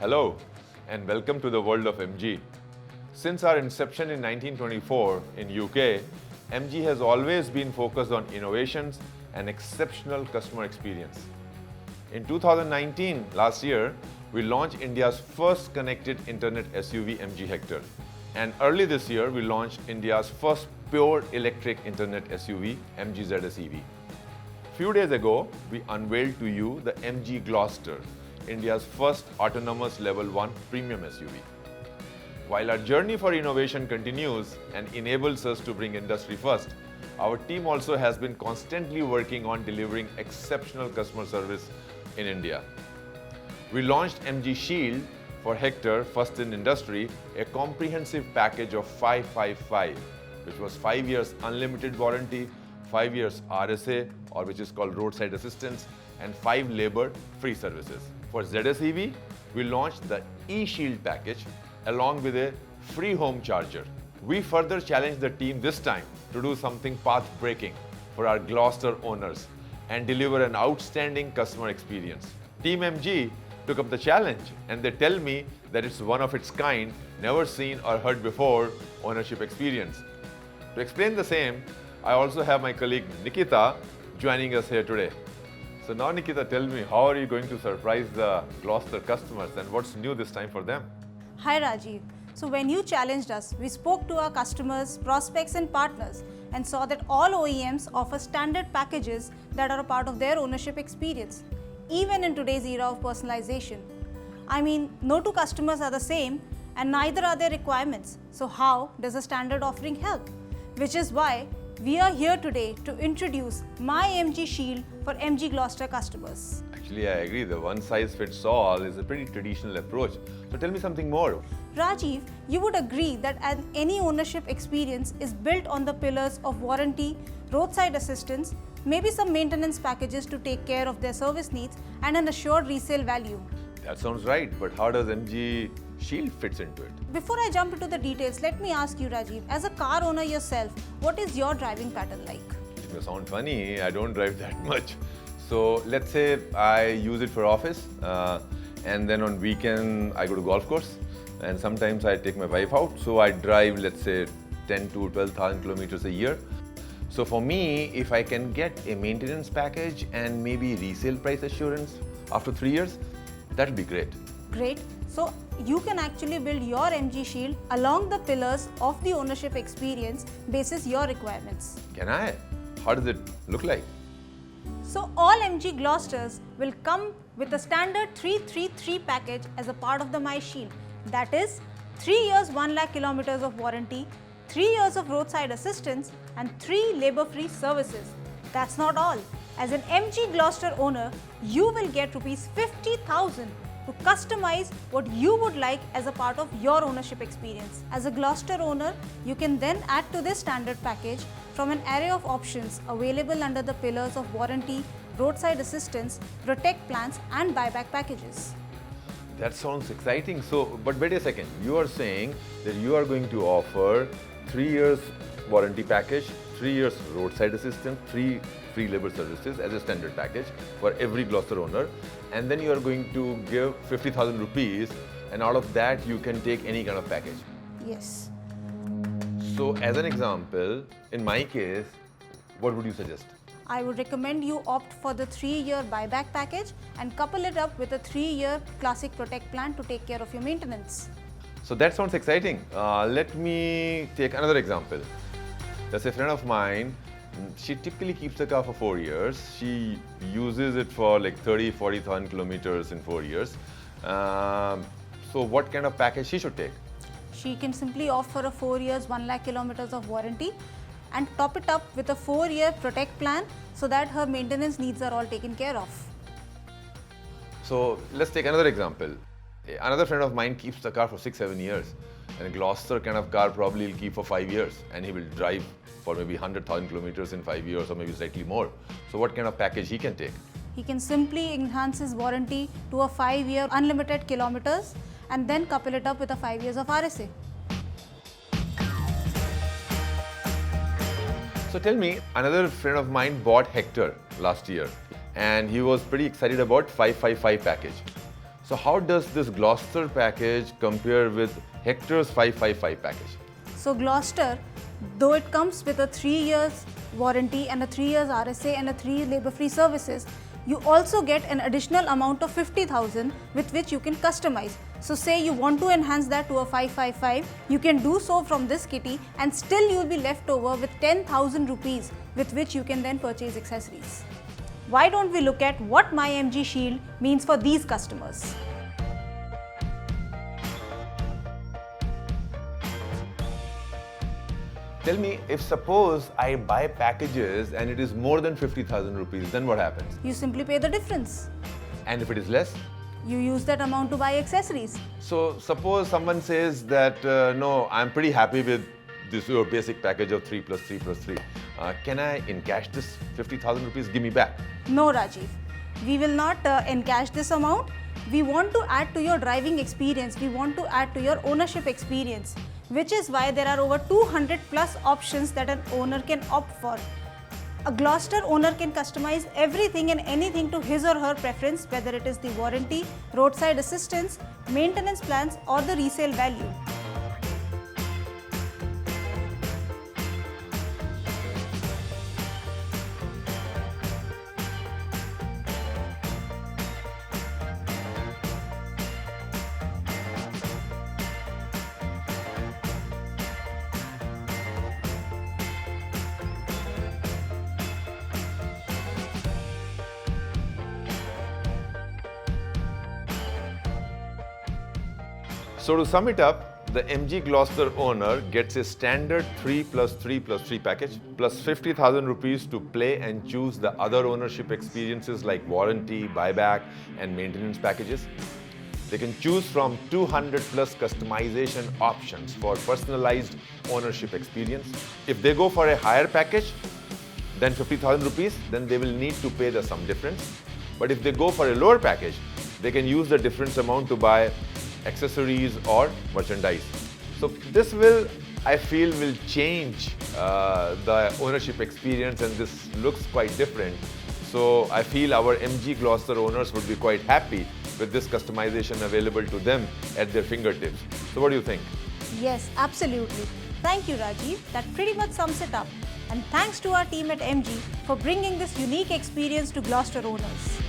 Hello and welcome to the world of MG. Since our inception in 1924 in UK, MG has always been focused on innovations and exceptional customer experience. In 2019, last year, we launched India's first connected internet SUV MG Hector. And early this year, we launched India's first pure electric internet SUV MG ZS EV. Few days ago, we unveiled to you the MG Gloster, India's first autonomous level 1 premium SUV. While our journey for innovation continues and enables us to bring industry first, our team also has been constantly working on delivering exceptional customer service in India. We launched MG Shield for Hector, first in industry, a comprehensive package of 555, which was 5 years unlimited warranty, 5 years RSA, or which is called roadside assistance, and 5 labor free services. For ZS EV, we launched the eShield package along with a free home charger. We further challenged the team this time to do something path-breaking for our Gloster owners and deliver an outstanding customer experience. Team MG took up the challenge and they tell me that it's one of its kind, never seen or heard before ownership experience. To explain the same, I also have my colleague Nikita joining us here today. So now Nikita, tell me, how are you going to surprise the Gloster customers and what's new this time for them? Hi Rajiv. So when you challenged us, we spoke to our customers, prospects and partners and saw that all OEMs offer standard packages that are a part of their ownership experience, even in today's era of personalization. I mean, no two customers are the same and neither are their requirements. So how does a standard offering help? Which is why we are here today to introduce My MG Shield for MG Gloster customers. Actually, I agree. The one-size-fits-all is a pretty traditional approach. So tell me something more. Rajiv, you would agree that any ownership experience is built on the pillars of warranty, roadside assistance, maybe some maintenance packages to take care of their service needs, and an assured resale value. That sounds right, but how does MG Shield fits into it? Before I jump into the details, let me ask you, Rajiv, as a car owner yourself, what is your driving pattern like? It may sound funny, I don't drive that much. So let's say I use it for office and then on weekend I go to golf course and sometimes I take my wife out. So I drive, let's say 10 to 12,000 kilometers a year. So for me, if I can get a maintenance package and maybe resale price assurance after 3 years, that would be great. Great. So you can actually build your MG Shield along the pillars of the ownership experience basis your requirements. Can I? How does it look like? So all MG Glosters will come with a standard 333 package as a part of the My Shield. That is 3 years 1 lakh kilometers of warranty, 3 years of roadside assistance and 3 labor-free services. That's not all. As an MG Gloster owner, you will get rupees 50,000 to customize what you would like as a part of your ownership experience. As a Gloster owner, you can then add to this standard package from an array of options available under the pillars of warranty, roadside assistance, protect plans and buyback packages. That sounds exciting. So, but wait a second, you are saying that you are going to offer 3 years warranty package, 3 years roadside assistance, 3 free labor services as a standard package for every Gloster owner, and then you are going to give 50,000 rupees and out of that you can take any kind of package. Yes. So as an example, in my case, what would you suggest? I would recommend you opt for the 3-year buyback package and couple it up with a 3-year classic protect plan to take care of your maintenance. So that sounds exciting. Let me take another example. There's a friend of mine, she typically keeps the car for 4 years. She uses it for like 30-40,000 kilometers in 4 years. So what kind of package she should take? She can simply opt for a 4 years 1 lakh kilometers of warranty and top it up with a 4-year protect plan so that her maintenance needs are all taken care of. So let's take another example. Another friend of mine keeps the car for 6-7 years and a Gloster kind of car probably will keep for 5 years and he will drive for maybe 100,000 kilometers in 5 years or maybe slightly more. So what kind of package he can take? He can simply enhance his warranty to a 5-year unlimited kilometers and then couple it up with a 5 years of RSA. So tell me, another friend of mine bought Hector last year and he was pretty excited about 555 package. So how does this Gloucester package compare with Hector's 555 package? So Gloucester, though it comes with a 3 years warranty and a 3 years RSA and a 3 labor-free services, you also get an additional amount of 50,000 with which you can customize. So say you want to enhance that to a 555, you can do so from this kitty and still you will be left over with 10,000 rupees with which you can then purchase accessories. Why don't we look at what MyMG Shield means for these customers? Tell me, if suppose I buy packages and it is more than 50,000 rupees, then what happens? You simply pay the difference. And if it is less? You use that amount to buy accessories. So suppose someone says that, no, I'm pretty happy with this your basic package of 3 plus 3 plus 3. Can I encash this 50,000 rupees? Give me back. No, Rajiv. We will not encash this amount. We want to add to your driving experience. We want to add to your ownership experience, which is why there are over 200 plus options that an owner can opt for. A Gloucester owner can customize everything and anything to his or her preference, whether it is the warranty, roadside assistance, maintenance plans or the resale value. So to sum it up, the MG Gloucester owner gets a standard 3 plus 3 plus 3 package plus 50,000 rupees to play and choose the other ownership experiences like warranty, buyback and maintenance packages. They can choose from 200 plus customization options for personalized ownership experience. If they go for a higher package than 50,000 rupees, then they will need to pay the sum difference. But if they go for a lower package, they can use the difference amount to buy accessories or merchandise. So this will, I feel, will change the ownership experience, and this looks quite different. So I feel our MG Gloucester owners would be quite happy with this customization available to them at their fingertips. So what do you think? Yes, absolutely. Thank you, Rajiv. That pretty much sums it up. And thanks to our team at MG for bringing this unique experience to Gloucester owners.